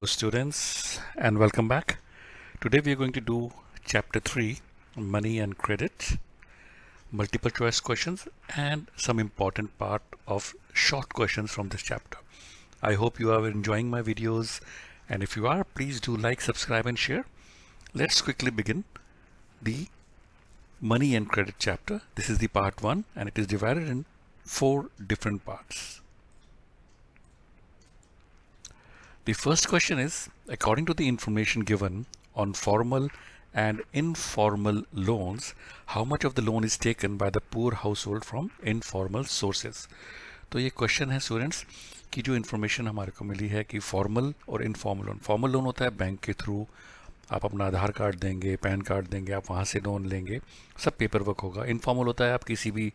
Students, and welcome back. Today we are going to do chapter 3, money and credit, multiple choice questions, and some important part of short questions from this chapter. I hope you are enjoying my videos, and if you are, please do like, subscribe, and share. Let's quickly begin the money and credit chapter. This is the part 1, and it is divided in 4 different parts. The first question is, according to the information given on formal and informal loans, how much of the loan is taken by the poor household from informal sources? तो ये question है students कि जो information हमारे को मिली है कि formal और इनफॉर्मल लोन होता है बैंक के थ्रू, आप अपना आधार कार्ड देंगे, पैन कार्ड देंगे, आप वहाँ से लोन लेंगे, सब पेपर वर्क होगा। इनफॉर्मल होता है आप किसी भी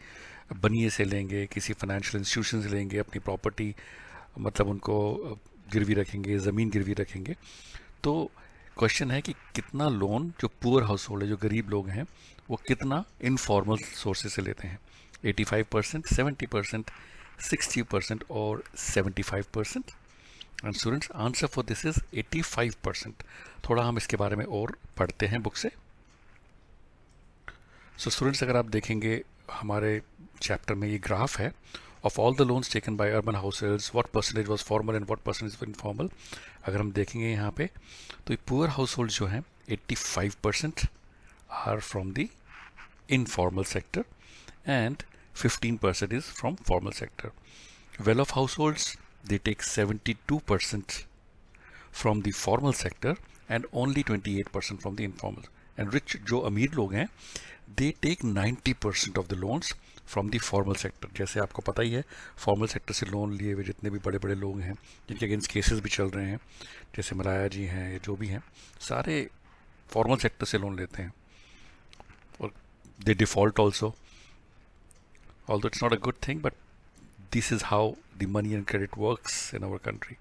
बनिए से लेंगे, किसी फाइनेंशियल इंस्टीट्यूशन से लेंगे, अपनी प्रॉपर्टी मतलब उनको गिरवी रखेंगे, ज़मीन गिरवी रखेंगे। तो क्वेश्चन है कि कितना लोन जो पुअर हाउस होल्ड है, जो गरीब लोग हैं, वो कितना इनफॉर्मल सोर्सेज से लेते हैं। 85%, 70%, 60% और 75%। And students, answer for this is 85%। थोड़ा हम इसके बारे में और पढ़ते हैं बुक से। सो स्टूडेंट्स, अगर आप देखेंगे हमारे चैप्टर में ये ग्राफ है of all the loans taken by urban households, what percentage was formal and what percentage was informal। अगर हम देखेंगे यहाँ पे तो ये poor households जो हैं 85% are from the informal sector and 15% is from formal sector। Well-off households, they take 72% from the formal sector and only 28% from the informal। And rich जो अमीर लोग हैं, they take 90% of the loans from the formal sector. जैसे आपको पता ही है, formal sector से loan लिए हुए जितने भी बड़े बड़े लोग हैं, जिनके अगेंस्ट केसेस भी चल रहे हैं, जैसे मलाया जी हैं या जो भी हैं, सारे फॉर्मल सेक्टर से लोन लेते हैं और they default also. Although it's not a good thing, but this is how the money and credit works in our country.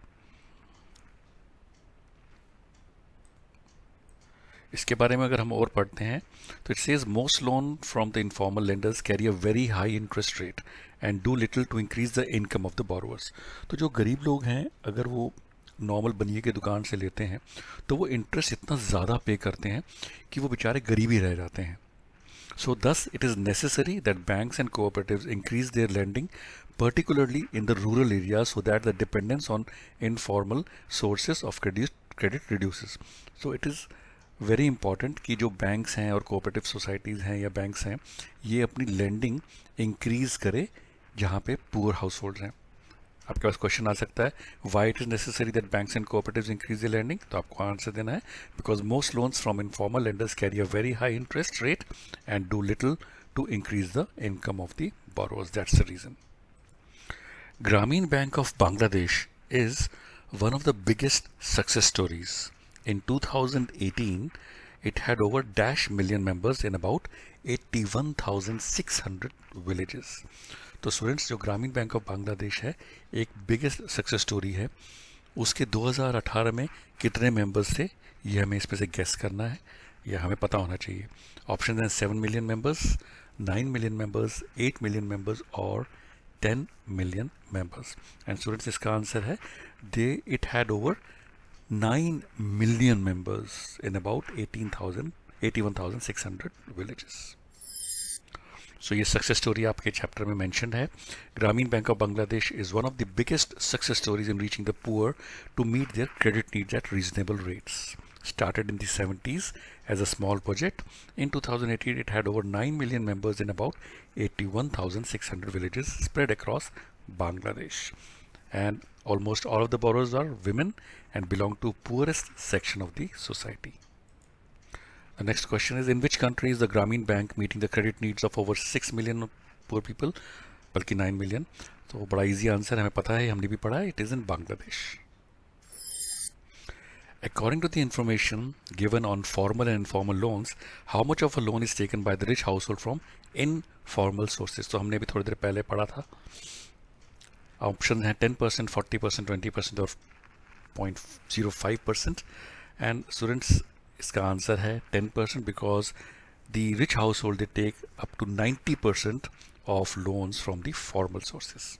इसके बारे में अगर हम और पढ़ते हैं तो it says most loan from the informal lenders carry a very high interest rate and do little to increase the income of the borrowers. तो जो गरीब लोग हैं, अगर वो नॉर्मल बनिए की दुकान से लेते हैं तो वो इंटरेस्ट इतना ज़्यादा पे करते हैं कि वो बेचारे गरीब ही रह जाते हैं। So thus it is necessary that banks and cooperatives increase their lending particularly in the rural areas so that the dependence on informal sources of credit reduces। So it is very important कि जो banks हैं और cooperative societies हैं या banks हैं, ये अपनी lending increase करे जहाँ पे पुअर हाउस होल्ड हैं। आपके पास क्वेश्चन आ सकता है, why it is necessary that banks and cooperatives increase the lending. तो आपको आंसर देना है, because most loans from informal lenders carry a very high interest rate and do little to increase the income of the borrowers. That's the reason. Grameen Bank of Bangladesh is one of the biggest success stories. In 2018, it had over dash million members in about 81,600 villages। तो students, जो ग्रामीण bank of Bangladesh है, एक biggest success story है। उसके 2018 में कितने members थे, ये हमें इस पे से गेस करना है या हमें पता होना चाहिए। ऑप्शन हैं 7 million members, 9 million members, 8 million members और 10 million members। and students, इसका आंसर है it had over 9 million members in about 81,600 villages। so ये सक्सेस स्टोरी आपके चैप्टर में मेंशन्ड है। Grameen bank of Bangladesh is one of the biggest success stories in reaching the poor to meet their credit needs at reasonable rates. Started in the 70s as a small project. In 2018, it had over 9 million members in about 81,600 villages spread across Bangladesh. And almost all of the borrowers are women and belong to poorest section of the society। The next question is, in which country is the Grameen Bank meeting the credit needs of over 6 million poor people, बल्कि 9 million। तो बड़ा easy answer हमें पता है, हमने भी पढ़ा है, it is in Bangladesh। According to the information given on formal and informal loans, how much of a loan is taken by the rich household from informal sources? तो हमने भी थोड़ी देर पहले पढ़ा था। ऑप्शन हैं 10%, 40%, 20% और 0.05%। एंड स्टूडेंट्स, इसका आंसर है 10%, because the rich household they take up to 90% of loans from the formal sources.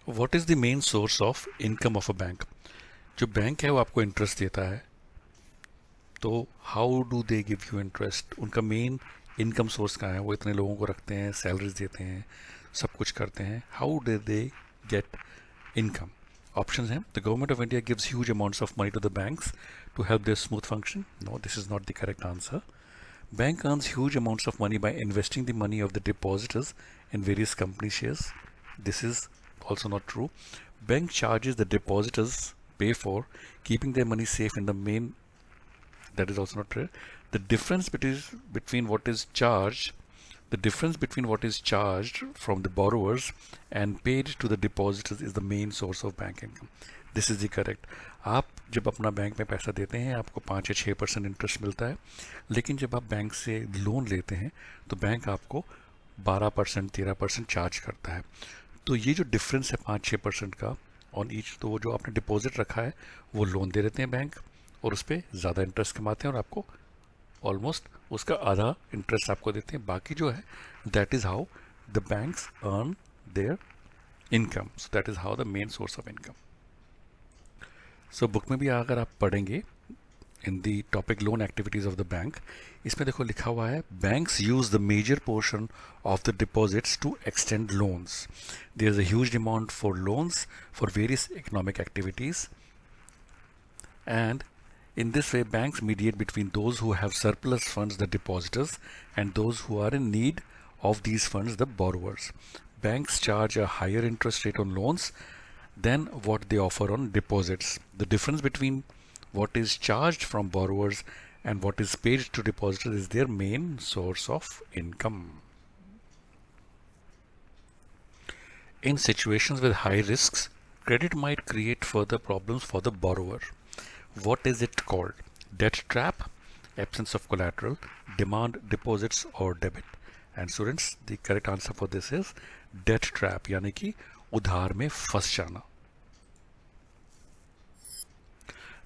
What is the main source of income of a bank? जो बैंक है वो आपको इंटरेस्ट देता है, तो how do they give you interest? उनका main income source कहाँ है? वो इतने लोगों को रखते हैं, सैलरीज देते हैं, सब कुछ करते हैं, how do they get income? Options हैं, the government of India gives huge amounts of money to the banks to help their smooth function. No, this is not the correct answer. Bank earns huge amounts of money by investing the money of the depositors in various company shares. This is also not true. Bank charges the depositors pay for keeping their money safe in the main. That is also not true. The difference between what is charged, the difference between what is charged from the borrowers and paid to the depositors is the main source of bank income. This is the correct. आप जब अपना bank में पैसा देते हैं आपको 5 या 6% interest मिलता है, लेकिन जब आप बैंक से लोन लेते हैं तो बैंक आपको 12% 13% चार्ज करता है. तो ये जो डिफरेंस है 5-6% का ऑन ईच, तो वो जो आपने डिपॉजिट रखा है वो लोन दे देते हैं बैंक और उस पर ज़्यादा इंटरेस्ट कमाते हैं और आपको ऑलमोस्ट उसका आधा इंटरेस्ट आपको देते हैं. बाकी जो है that is how the banks earn their income. So that is how the main source of income. So book में भी अगर आप पढ़ेंगे in the topic loan activities of the bank, इसमें देखो लिखा हुआ है banks use the major portion of the deposits to extend loans. There is a huge demand for loans for various economic activities, and in this way banks mediate between those who have surplus funds, the depositors, and those who are in need of these funds, the borrowers. Banks charge a higher interest rate on loans than what they offer on deposits. The difference between what is charged from borrowers and what is paid to depositors is their main source of income. In situations with high risks, credit might create further problems for the borrower. What is it called? Debt trap, absence of collateral, demand deposits, or debit? And students, the correct answer for this is debt trap, यानी कि उधार में फंस जाना.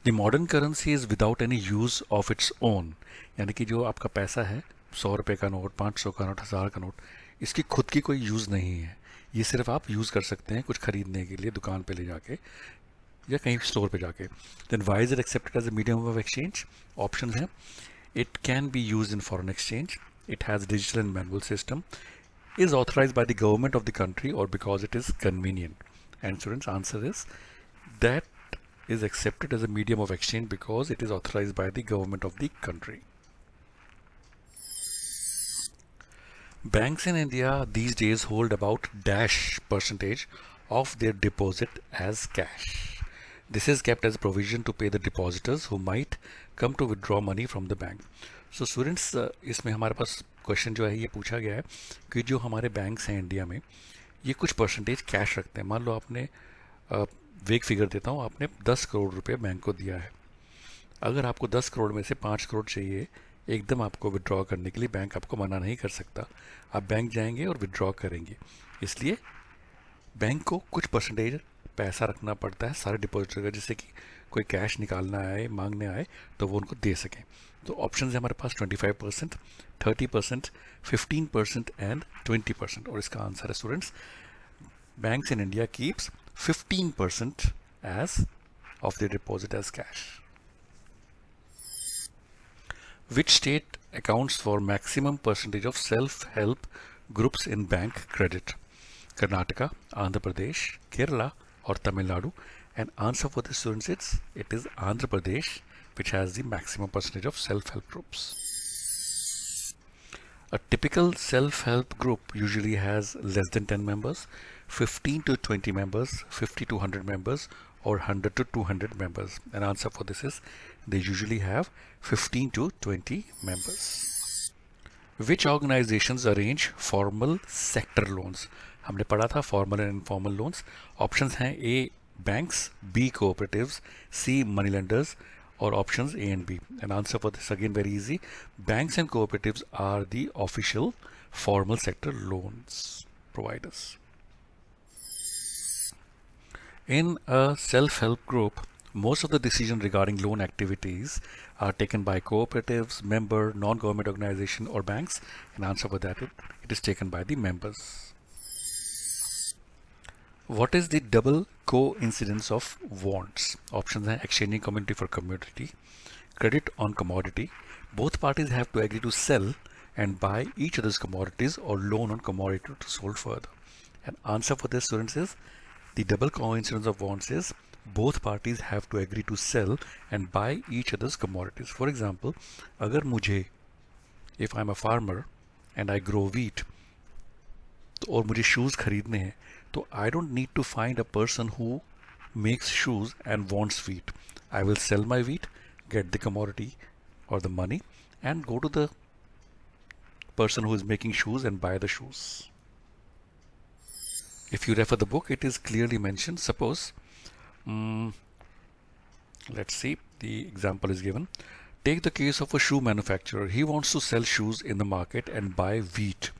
The modern currency is without any use of its own, यानी कि जो आपका पैसा है 100 रुपए का नोट, 500 का नोट, 1000 का नोट, इसकी खुद की कोई यूज़ नहीं है. ये सिर्फ आप यूज़ कर सकते हैं कुछ खरीदने के लिए दुकान पे ले जाके या कहीं स्टोर पे जाके. Then why is it accepted as a medium of exchange? Option है, it can be use in foreign exchange, it has digital and manual system, is authorized by the government of the country, or because it is convenient. And students, answer is that is accepted as a medium of exchange because it is authorized by the government of the country. Banks in India these days hold about %% of their deposit as cash. This is kept as a provision to pay the depositors who might come to withdraw money from the bank. So students, इसमें हमारे पास question जो है ये पूछा गया है कि जो हमारे बैंक्स हैं इंडिया में ये कुछ परसेंटेज कैश रखते हैं. मान लो आपने वेग फिगर देता हूँ, आपने 10 करोड़ रुपए बैंक को दिया है. अगर आपको 10 करोड़ में से 5 करोड़ चाहिए एकदम आपको विड्रॉ करने के लिए, बैंक आपको मना नहीं कर सकता. आप बैंक जाएंगे और विड्रॉ करेंगे, इसलिए बैंक को कुछ परसेंटेज पैसा रखना पड़ता है सारे डिपॉजिटर का, जिससे कि कोई कैश निकालना आए, मांगने आए तो वो उनको दे सकें. तो ऑप्शन है हमारे पास 25%, 30%, 15% एंड 20%. और इसका आंसर है students, banks in India keeps 15% as of the deposit as cash. Which state accounts for maximum percentage of self-help groups in bank credit? Karnataka, Andhra Pradesh, Kerala, or Tamil Nadu? And answer for the students it is Andhra Pradesh, which has the maximum percentage of self-help groups. A typical self-help group usually has less than 10 members, 15 to 20 members, 50 to 100 members, or 100 to 200 members. And answer for this is they usually have 15 to 20 members. Which organizations arrange formal sector loans? हमने पढ़ा था formal and informal loans. Options हैं A banks, B cooperatives, C money lenders, or options A and B. And answer for this again very easy. Banks and cooperatives are the official formal sector loans providers. In a self-help group, most of the decisions regarding loan activities are taken by cooperatives, member, non-government organization, or banks. And answer for that, it is taken by the members. What is the double coincidence of wants? Options हैं exchanging commodity for commodity, credit on commodity, both parties have to agree to sell and buy each other's commodities, or loan on commodity to sold further. And answer for this, students, is the double coincidence of wants is both parties have to agree to sell and buy each other's commodities. For example, अगर मुझे, if I'm a farmer and I grow wheat, और मुझे shoes खरीदने हैं, तो I don't need to find a person who makes shoes and wants wheat. I will sell my wheat, get the commodity or the money, and go to the person who is making shoes and buy the shoes. If you refer the book, it is clearly mentioned. Suppose, let's see, the example is given. Take the case of a shoe manufacturer. He wants to sell shoes in the market and buy wheat.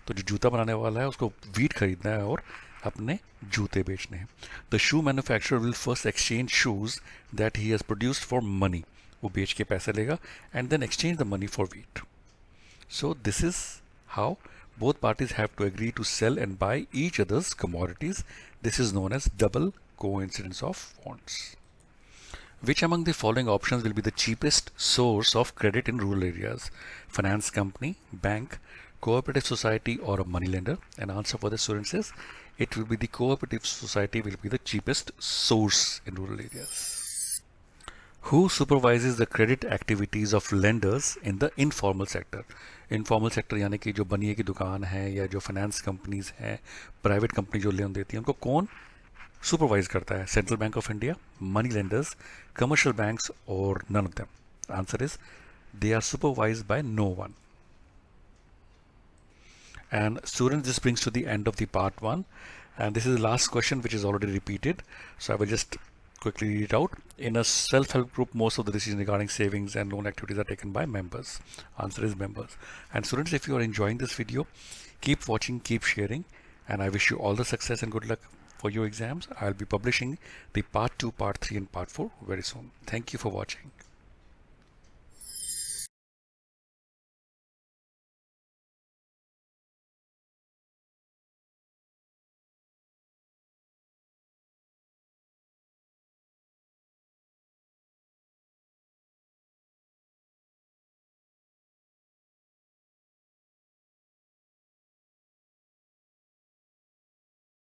तो जो जूता बनाने वाला है उसको wheat खरीदना है और अपने जूते बेचने हैं. The shoe manufacturer will first exchange shoes that he has produced for money. वो बेच के पैसे लेगा and then exchange the money for wheat. So this is how both parties have to agree to sell and buy each other's commodities. This is known as double coincidence of wants. Which among the following options will be the cheapest source of credit in rural areas? Finance company, bank, cooperative society, or a money lender? And answer for the students is it will be the cooperative society will be the cheapest source in rural areas. Who supervises the credit activities of lenders in the informal sector? Informal sector यानी कि जो बनिए की दुकान है या जो finance companies हैं, प्राइवेट कंपनी जो लोन देती हैं, उनको कौन सुपरवाइज करता है? Central bank of India, money lenders, commercial banks, और none of them. Answer is they are supervised by no one. And students, this brings to the end of the part 1, and this is the last question which is already repeated, so I will just quickly read it out. In a self-help group, most of the decisions regarding savings and loan activities are taken by members. Answer is members. And students, if you are enjoying this video, keep watching, keep sharing, and I wish you all the success and good luck for your exams. I'll be publishing the part 2, part 3, and part 4 very soon. Thank you for watching.